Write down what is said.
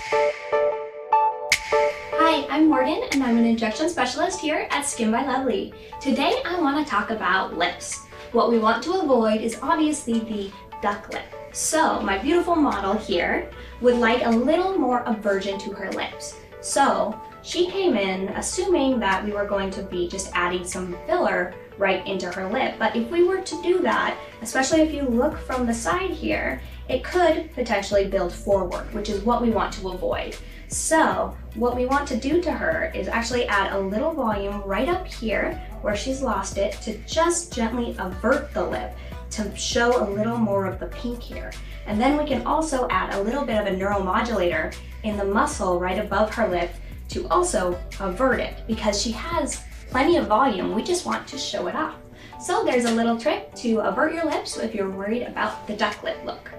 Hi, I'm Morgan and I'm an injection specialist here at Skin by Lovely. Today I want to talk about lips. What we want to avoid is obviously the duck lip. So my beautiful model here would like a little more aversion to her lips. So she came in assuming that we were going to be just adding some filler right into her lip. But if we were to do that, especially if you look from the side here, it could potentially build forward, which is what we want to avoid. So what we want to do to her is actually add a little volume right up here where she's lost it to just gently avert the lip to show a little more of the pink here. And then we can also add a little bit of a neuromodulator in the muscle right above her lip to also avert it, because she has plenty of volume, we just want to show it off. So there's a little trick to avert your lips if you're worried about the duck lip look.